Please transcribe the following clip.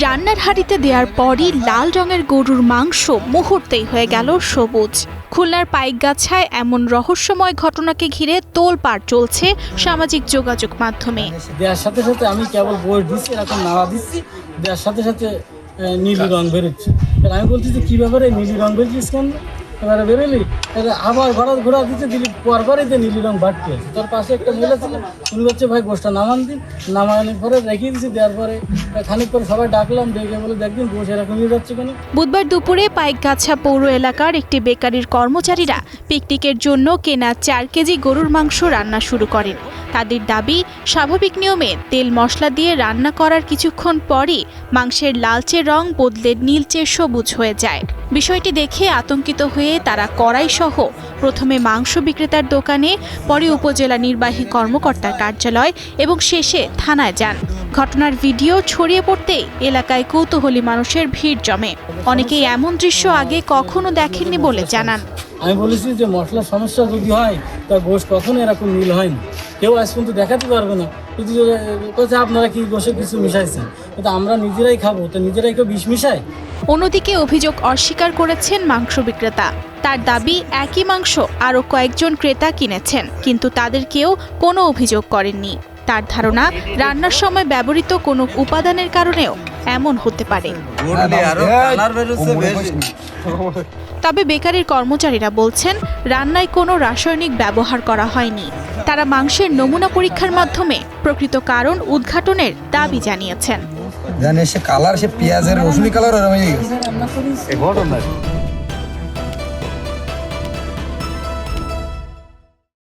রান্নার হাঁড়িতে দেওয়ার পরই লাল রঙের গরুর মাংস মুহূর্তেই হয়ে গেল সবুজ। খুলনার পাইকগাছায় এমন রহস্যময় ঘটনাকে ঘিরে তোলপাড় চলছে সামাজিক যোগাযোগ মাধ্যমে। দেওয়ার সাথে সাথে আমি কেবল বই দিচ্ছি, এরকম নাড়া দিচ্ছি, দেওয়ার সাথে সাথে নীলি রং বেরোচ্ছে। আমি বলছি যে কী ব্যাপারে নীলি রং বেরোচ্ছিস কেন? এবারে বেরোলি আবার ঘোরা দিতে দিলি, পরপরে যে নীলি রং বাড়তে আছে। তোর পাশে একটা মহিলা ছিল, উনি বলছে ভাই গোষ্ঠটা নামান দিন। নামানোর পরে রেখে দিচ্ছি, দেওয়ার পরে খানিক পরে সবাই ডাকলাম, ডেকে বলে দেখদিন গোষ্ঠ এরকম নিয়ে যাচ্ছে কেন। বুধবার দুপুরে পাইকগাছা পৌর এলাকার একটি বেকারির কর্মচারীরা পিকনিকের জন্য কেনা 4 কেজি গরুর মাংস রান্না শুরু করেন। তাদের দাবি, স্বাভাবিক নিয়মে তেল মশলা দিয়ে রান্না করার কিছুক্ষণ পরই মাংসের লালচে রং বদলে নীলচে সবুজ হয়ে যায়। বিষয়টি দেখে আতঙ্কিত হয়ে তারা কড়াইসহ প্রথমে মাংস বিক্রেতার দোকানে, পরে উপজেলা নির্বাহী কর্মকর্তার কার্যালয় এবং শেষে থানায় যান। ঘটনার ভিডিও ছড়িয়ে পড়তেই এলাকায় কৌতূহলী মানুষের ভিড় জমে। অনেকেই এমন দৃশ্য আগে কখনো দেখেননি বলে জানান। আমি বলেছি যে মশলার সমস্যা যদি হয় তা গোষ্ঠ কখনো এরকম নীল হয়নি, কেউ আজ পর্যন্ত দেখাতে পারবে না। কিন্তু কোথায় আপনারা কি গোষ্ঠে কিছু মিশাইছেন, কিন্তু আমরা নিজেরাই খাবো, তো নিজেরাই কেউ বিষ মিশায়? অন্যদিকে অভিযোগ অস্বীকার করেছেন মাংস বিক্রেতা। তার দাবি, একই মাংস আরও কয়েকজন ক্রেতা কিনেছেন, কিন্তু তাদের কেউ কোনো অভিযোগ করেননি। তার ধারণা, রান্নার সময় ব্যবহৃত কোনো উপাদানের কারণেও এমন হতে পারে। তবে বেকারির কর্মচারীরা বলছেন, রান্নায় কোনো রাসায়নিক ব্যবহার করা হয়নি। তারা মাংসের নমুনা পরীক্ষার মাধ্যমে প্রকৃত কারণ উদ্ঘাটনের দাবি জানিয়েছেন। জানে সে কালার, সে পেঁয়াজের রসুনি কালার